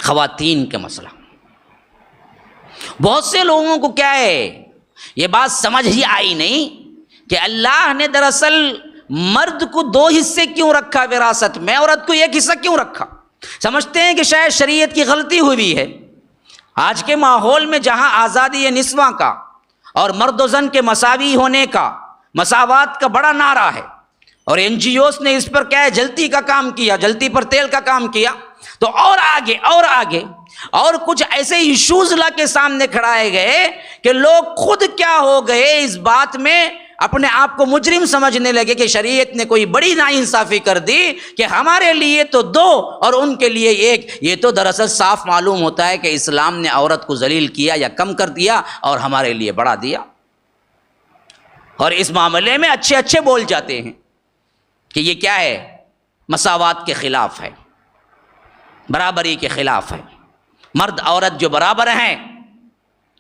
خواتین کا مسئلہ، بہت سے لوگوں کو کیا ہے یہ بات سمجھ ہی آئی نہیں کہ اللہ نے دراصل مرد کو 2 حصے کیوں رکھا وراثت میں، عورت کو 1 حصہ کیوں رکھا؟ سمجھتے ہیں کہ شاید شریعت کی غلطی ہوئی ہے۔ آج کے ماحول میں جہاں آزادی نسواں کا اور مرد و زن کے مساوی ہونے کا، مساوات کا بڑا نعرہ ہے، اور این جی اوز نے اس پر کیا ہے جلتی کا کام کیا، جلتی پر تیل کا کام کیا، تو اور آگے اور کچھ ایسے ایشوز لا کے سامنے کھڑائے گئے کہ لوگ خود کیا ہو گئے اس بات میں اپنے آپ کو مجرم سمجھنے لگے کہ شریعت نے کوئی بڑی ناانصافی کر دی کہ ہمارے لیے تو 2 اور ان کے لیے 1۔ یہ تو دراصل صاف معلوم ہوتا ہے کہ اسلام نے عورت کو ذلیل کیا یا کم کر دیا اور ہمارے لیے بڑھا دیا، اور اس معاملے میں اچھے بول جاتے ہیں کہ یہ کیا ہے، مساوات کے خلاف ہے، برابری کے خلاف ہے۔ مرد عورت جو برابر ہیں،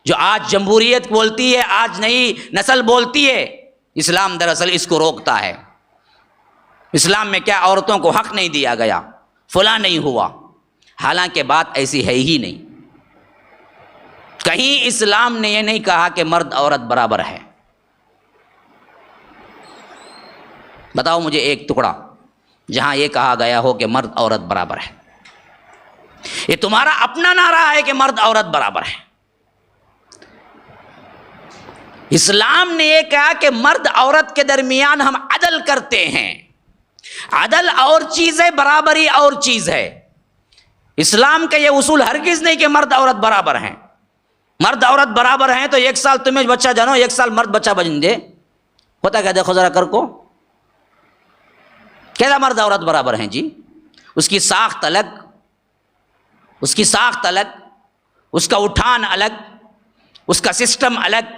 جو آج جمہوریت بولتی ہے، آج نئی نسل بولتی ہے، اسلام دراصل اس کو روکتا ہے۔ اسلام میں کیا عورتوں کو حق نہیں دیا گیا، فلاں نہیں ہوا، حالانکہ بات ایسی ہے ہی نہیں۔ کہیں اسلام نے یہ نہیں کہا کہ مرد عورت برابر ہے۔ بتاؤ مجھے ایک ٹکڑا جہاں یہ کہا گیا ہو کہ مرد عورت برابر ہے۔ یہ تمہارا اپنا نعرہ ہے کہ مرد عورت برابر ہے۔ اسلام نے یہ کہا کہ مرد عورت کے درمیان ہم عدل کرتے ہیں۔ عدل اور چیز ہے، برابری اور چیز ہے۔ اسلام کا یہ اصول ہرگز نہیں کہ مرد عورت برابر ہیں۔ مرد عورت برابر ہیں تو 1 سال تمہیں بچہ جانو، 1 سال مرد بچہ بن دے، ہوتا کیا؟ دیکھو ذرا کر کو کہتا مرد عورت برابر ہیں جی، اس کی ساخت الگ، اس کی ساخت الگ، اس کا اٹھان الگ، اس کا سسٹم الگ،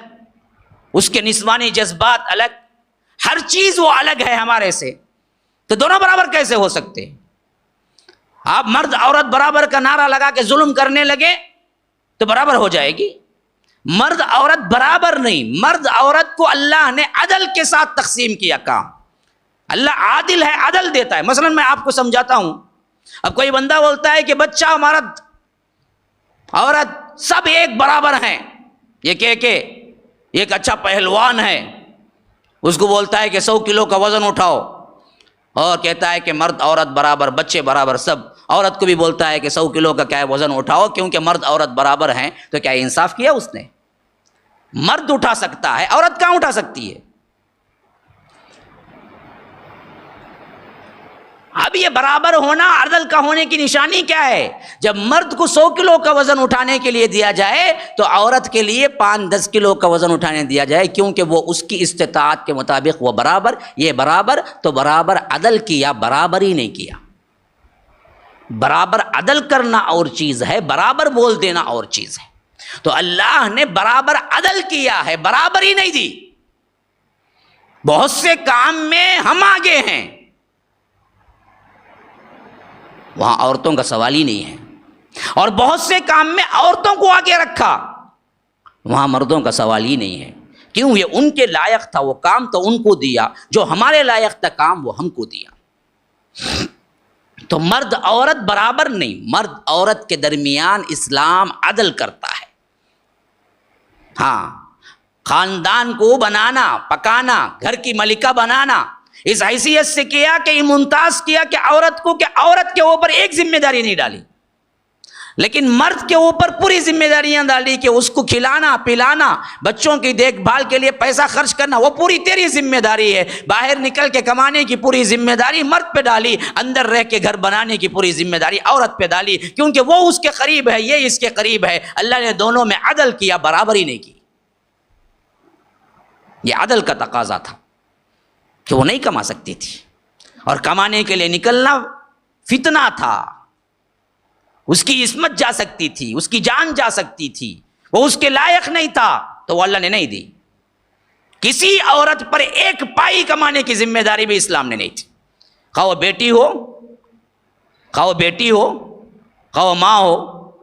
اس کے نسوانی جذبات الگ، ہر چیز وہ الگ ہے ہمارے سے، تو دونوں برابر کیسے ہو سکتے؟ آپ مرد عورت برابر کا نعرہ لگا کے ظلم کرنے لگے تو برابر ہو جائے گی؟ مرد عورت برابر نہیں، مرد عورت کو اللہ نے عدل کے ساتھ تقسیم کیا کام۔ اللہ عادل ہے، عدل دیتا ہے۔ مثلا میں آپ کو سمجھاتا ہوں، اب کوئی بندہ بولتا ہے کہ بچہ مرد عورت سب ایک برابر ہیں، یہ کہہ کے ایک اچھا پہلوان ہے، اس کو بولتا ہے کہ 100 کلو کا وزن اٹھاؤ، اور کہتا ہے کہ مرد عورت برابر، بچے برابر سب، عورت کو بھی بولتا ہے کہ 100 کلو کا کیا ہے وزن اٹھاؤ، کیونکہ مرد عورت برابر ہیں، تو کیا انصاف کیا اس نے؟ مرد اٹھا سکتا ہے، عورت کہاں اٹھا سکتی ہے؟ اب یہ برابر ہونا عدل کا ہونے کی نشانی کیا ہے؟ جب مرد کو 100 کلو کا وزن اٹھانے کے لیے دیا جائے تو عورت کے لیے 5-10 کلو کا وزن اٹھانے دیا جائے، کیونکہ وہ اس کی استطاعت کے مطابق وہ برابر، یہ برابر تو برابر عدل کیا، برابری نہیں کیا۔ برابر عدل کرنا اور چیز ہے، برابر بول دینا اور چیز ہے۔ تو اللہ نے برابر عدل کیا ہے، برابری نہیں دی۔ بہت سے کام میں ہم آگے ہیں، وہاں عورتوں کا سوال ہی نہیں ہے، اور بہت سے کام میں عورتوں کو آگے رکھا، وہاں مردوں کا سوال ہی نہیں ہے۔ کیوں؟ یہ ان کے لائق تھا، وہ کام تو ان کو دیا، جو ہمارے لائق تھا کام وہ ہم کو دیا۔ تو مرد عورت برابر نہیں، مرد عورت کے درمیان اسلام عدل کرتا ہے۔ ہاں، خاندان کو بنانا، پکانا، گھر کی ملکہ بنانا اس حیثیت سے کیا کہ یہ ممتاز کیا کہ عورت کے اوپر ایک ذمہ داری نہیں ڈالی، لیکن مرد کے اوپر پوری ذمہ داریاں ڈالی کہ اس کو کھلانا پلانا، بچوں کی دیکھ بھال کے لیے پیسہ خرچ کرنا وہ پوری تیری ذمہ داری ہے، باہر نکل کے کمانے کی پوری ذمہ داری مرد پہ ڈالی، اندر رہ کے گھر بنانے کی پوری ذمہ داری عورت پہ ڈالی، کیونکہ وہ اس کے قریب ہے، یہ اس کے قریب ہے۔ اللہ نے دونوں میں عدل کیا، برابری نہیں کی۔ یہ عدل کا تقاضا تھا کہ وہ نہیں کما سکتی تھی، اور کمانے کے لیے نکلنا فتنہ تھا، اس کی عصمت جا سکتی تھی، اس کی جان جا سکتی تھی، وہ اس کے لائق نہیں تھا، تو وہ اللہ نے نہیں دی۔ کسی عورت پر ایک پائی کمانے کی ذمہ داری بھی اسلام نے نہیں تھی، خواہ وہ بیٹی ہو، خواہ وہ بیٹی ہو، خواہ وہ ماں ہو،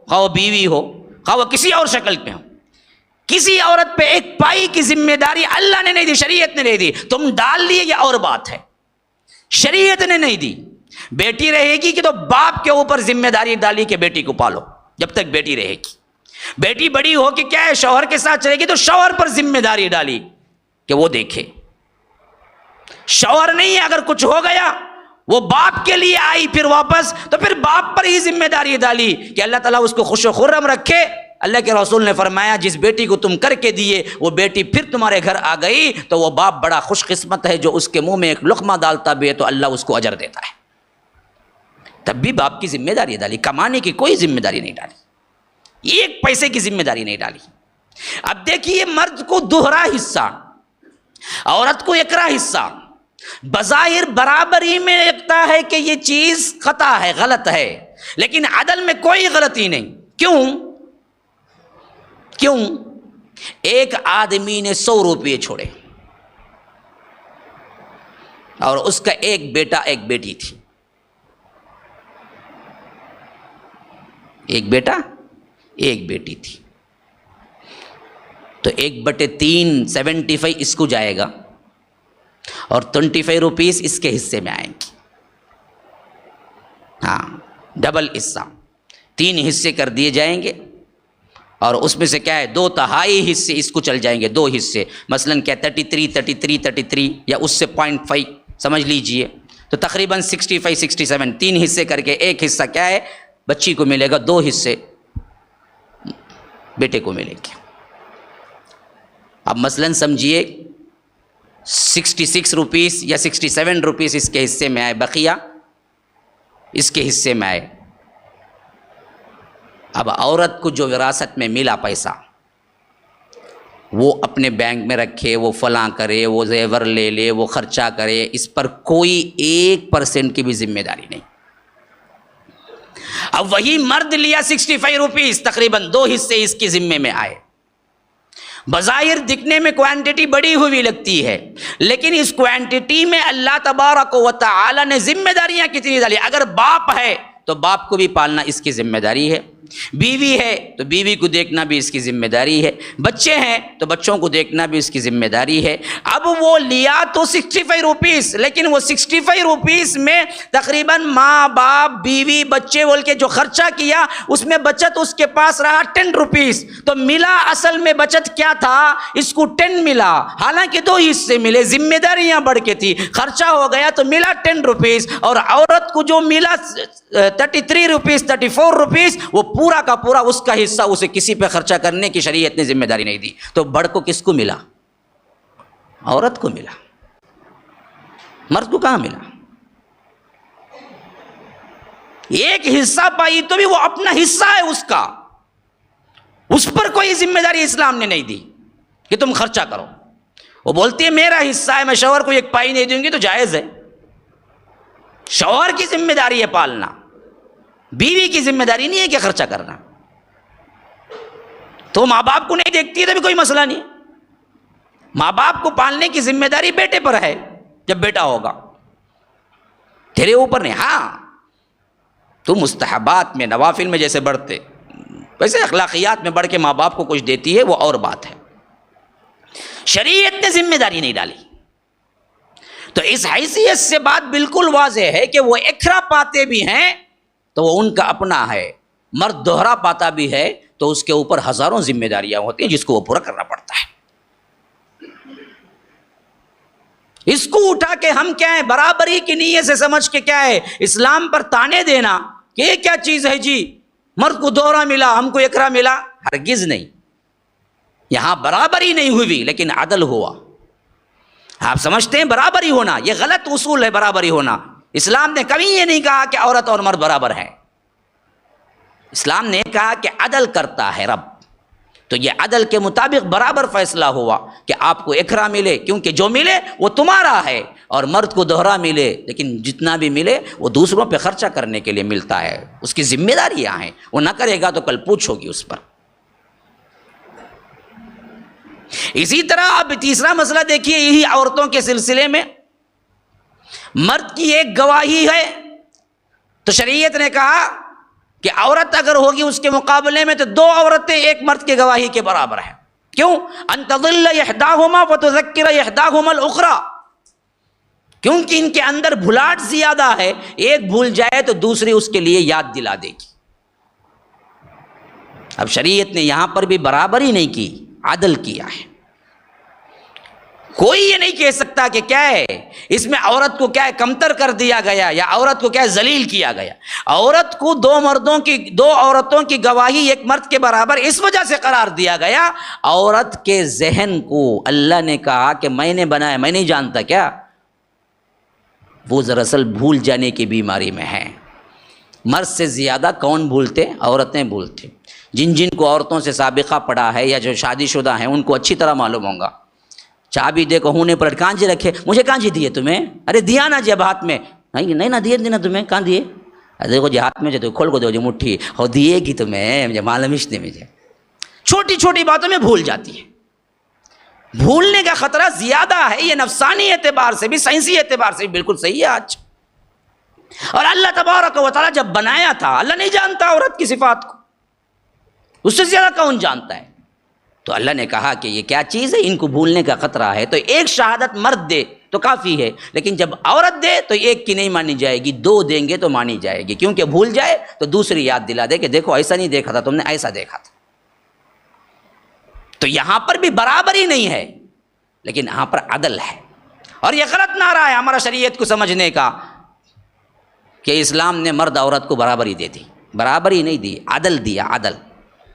خواہ وہ بیوی ہو، خواہ وہ کسی اور شکل پہ ہو، کسی عورت پہ ایک پائی کی ذمہ داری اللہ نے نہیں دی، شریعت نے نہیں دی۔ تم ڈال لیے یہ اور بات ہے، شریعت نے نہیں دی۔ بیٹی رہے گی کہ تو باپ کے اوپر ذمہ داری ڈالی کہ بیٹی کو پالو، جب تک بیٹی رہے گی. بیٹی بڑی ہو کہ کیا ہے شوہر کے ساتھ چلے گی تو شوہر پر ذمہ داری ڈالی کہ وہ دیکھے. شوہر نہیں ہے، اگر کچھ ہو گیا وہ باپ کے لیے آئی پھر واپس تو پھر باپ پر ہی ذمہ داری ڈالی کہ اللہ تعالیٰ اس کو خوش و خرم رکھے. اللہ کے رسول نے فرمایا جس بیٹی کو تم کر کے دیے وہ بیٹی پھر تمہارے گھر آ گئی تو وہ باپ بڑا خوش قسمت ہے جو اس کے منہ میں ایک لقمہ ڈالتا بھی ہے تو اللہ اس کو اجر دیتا ہے. تب بھی باپ کی ذمہ داری ڈالی، کمانے کی کوئی ذمہ داری نہیں ڈالی، ایک پیسے کی ذمہ داری نہیں ڈالی. اب دیکھیے مرد کو دوہرا حصہ، عورت کو ایکرا حصہ. بظاہر برابری میں لگتا ہے کہ یہ چیز خطا ہے، غلط ہے، لیکن عدل میں کوئی غلطی نہیں. کیوں؟ ایک آدمی نے 100 روپے چھوڑے اور اس کا ایک بیٹا ایک بیٹی تھی. ایک بیٹا ایک بیٹی تھی تو 1/3 75 اس کو جائے گا اور 25 روپیز اس کے حصے میں آئیں گے. ہاں، ڈبل حصہ، 3 حصے کر دیے جائیں گے اور اس میں سے کیا ہے 2/3 حصے اس کو چل جائیں گے. 2 حصے مثلاً کیا 33 یا اس سے 0.5 سمجھ لیجئے تو تقریباً 65 67 3 حصے کر کے ایک حصہ کیا ہے بچی کو ملے گا، 2 حصے بیٹے کو ملیں گے. اب مثلاً سمجھیے 66 روپیز یا 67 روپیز اس کے حصے میں آئے، بقیہ اس کے حصے میں آئے. اب عورت کو جو وراثت میں ملا پیسہ وہ اپنے بینک میں رکھے، وہ فلاں کرے، وہ زیور لے لے، وہ خرچہ کرے، اس پر کوئی 1% کی بھی ذمہ داری نہیں. اب وہی مرد لیا 65 روپیز، تقریباً 2 حصے اس کے ذمے میں آئے. بظاہر دکھنے میں کوانٹٹی بڑی ہوئی لگتی ہے لیکن اس کوانٹٹی میں اللہ تبارک و تعالی نے ذمہ داریاں کتنی ڈالی. اگر باپ ہے تو باپ کو بھی پالنا اس کی ذمہ داری ہے، بیوی ہے تو بیوی کو دیکھنا بھی اس کی ذمہ داری ہے، بچے ہیں تو بچوں کو دیکھنا بھی اس کی ذمہ داری ہے. اب وہ لیا تو 65 روپیز، لیکن وہ 65 روپیز میں تقریباً ماں باپ بیوی بچے بول کے جو خرچہ کیا اس میں بچت اس کے پاس رہا 10 روپیز. تو ملا اصل میں بچت کیا تھا، اس کو 10 ملا، حالانکہ 2 حصے ملے، ذمہ داریاں بڑھ کے تھی، خرچہ ہو گیا تو ملا 10 روپیز. اور عورت کو جو ملا 33 روپیز 34 روپیز وہ پورا کا پورا اس کا حصہ اسے کسی پہ خرچہ کرنے کی شریعت نے ذمہ داری نہیں دی. تو بڑھ کو کس کو ملا؟ عورت کو ملا، مرد کو کہاں ملا؟ ایک حصہ پائی تو بھی وہ اپنا حصہ ہے اس کا، اس پر کوئی ذمہ داری اسلام نے نہیں دی کہ تم خرچہ کرو. وہ بولتی ہے میرا حصہ ہے، میں شوہر کو 1 پائی نہیں دوں گی تو جائز ہے. شوہر کی ذمہ داری ہے پالنا، بیوی کی ذمہ داری نہیں ہے کہ خرچہ کرنا. تو ماں باپ کو نہیں دیکھتی ہے تو بھی کوئی مسئلہ نہیں. ماں باپ کو پالنے کی ذمہ داری بیٹے پر ہے جب بیٹا ہوگا، تیرے اوپر نہیں. ہاں تو مستحبات میں نوافل میں جیسے بڑھتے ویسے اخلاقیات میں بڑھ کے ماں باپ کو کچھ دیتی ہے وہ اور بات ہے. شریعت نے ذمہ داری نہیں ڈالی. تو اس حیثیت سے بات بالکل واضح ہے کہ وہ اکھرا پاتے بھی ہیں تو وہ ان کا اپنا ہے، مرد دوہرا پاتا بھی ہے تو اس کے اوپر ہزاروں ذمہ داریاں ہوتی ہیں جس کو وہ پورا کرنا پڑتا ہے. اس کو اٹھا کے ہم کیا ہے برابری کی نیت سے سمجھ کے کیا ہے اسلام پر تانے دینا کہ یہ کیا چیز ہے جی، مرد کو دوہرا ملا ہم کو اکھرا ملا. ہرگز نہیں، یہاں برابری نہیں ہوئی لیکن عدل ہوا. آپ سمجھتے ہیں برابری ہونا یہ غلط اصول ہے. برابری ہونا، اسلام نے کبھی یہ نہیں کہا کہ عورت اور مرد برابر ہیں. اسلام نے کہا کہ عدل کرتا ہے رب، تو یہ عدل کے مطابق برابر فیصلہ ہوا کہ آپ کو اکھرا ملے کیونکہ جو ملے وہ تمہارا ہے، اور مرد کو دوہرا ملے لیکن جتنا بھی ملے وہ دوسروں پہ خرچہ کرنے کے لیے ملتا ہے. اس کی ذمہ داریاں ہیں، وہ نہ کرے گا تو کل پوچھو گی اس پر. اسی طرح اب تیسرا مسئلہ دیکھیے یہی عورتوں کے سلسلے میں. مرد کی ایک گواہی ہے تو شریعت نے کہا کہ عورت اگر ہوگی اس کے مقابلے میں تو 2 عورتیں ایک مرد کی گواہی کے برابر ہیں. کیوں؟ ان تضل احداہما فتذکر احداہما الاخری، کیونکہ ان کے اندر بھلاٹ زیادہ ہے، ایک بھول جائے تو دوسری اس کے لیے یاد دلا دے گی. اب شریعت نے یہاں پر بھی برابری نہیں کی، عدل کیا ہے۔ کوئی یہ نہیں کہہ سکتا کہ کیا ہے اس میں عورت کو کیا ہے کمتر کر دیا گیا یا عورت کو کیا ہے ذلیل کیا گیا۔ عورت کو دو عورتوں کی گواہی ایک مرد کے برابر اس وجہ سے قرار دیا گیا، عورت کے ذہن کو اللہ نے کہا کہ میں نے بنایا، میں نہیں جانتا کیا، وہ دراصل بھول جانے کی بیماری میں ہے۔ مرد سے زیادہ کون بھولتے؟ عورتیں بھولتے۔ جن کو عورتوں سے سابقہ پڑا ہے یا جو شادی شدہ ہیں ان کو اچھی طرح معلوم ہوگا، چابی دیکھو ہونے پر کہاں جی رکھے، مجھے کہاں جی دیے تمہیں، ارے دیا نا جی اب ہاتھ میں، نہیں نہ دیے دینا تمہیں، کہاں دیے، دیکھو جی ہاتھ میں جو کھول کو دو جو مٹھی ہو دیے گی تمہیں، مجھے معلوم ہی نہیں، مجھے چھوٹی چھوٹی باتوں میں بھول جاتی ہے۔ بھولنے کا خطرہ زیادہ ہے، یہ نفسانی اعتبار سے بھی سائنسی اعتبار سے بھی بالکل صحیح ہے آج۔ اور اللہ تبارک و تعالیٰ جب بنایا تھا، اللہ نہیں جانتا عورت کی صفات کو، اس سے زیادہ کون جانتا ہے؟ تو اللہ نے کہا کہ یہ کیا چیز ہے، ان کو بھولنے کا خطرہ ہے، تو ایک شہادت مرد دے تو کافی ہے، لیکن جب عورت دے تو ایک کی نہیں مانی جائے گی، دو دیں گے تو مانی جائے گی، کیونکہ بھول جائے تو دوسری یاد دلا دے کہ دیکھو ایسا نہیں دیکھا تھا تم نے، ایسا دیکھا تھا۔ تو یہاں پر بھی برابری نہیں ہے، لیکن یہاں پر عدل ہے۔ اور یہ غلط نعرہ ہے ہمارا شریعت کو سمجھنے کا کہ اسلام نے مرد عورت کو برابری دے دی، برابری نہیں دی، عدل دیا، عدل۔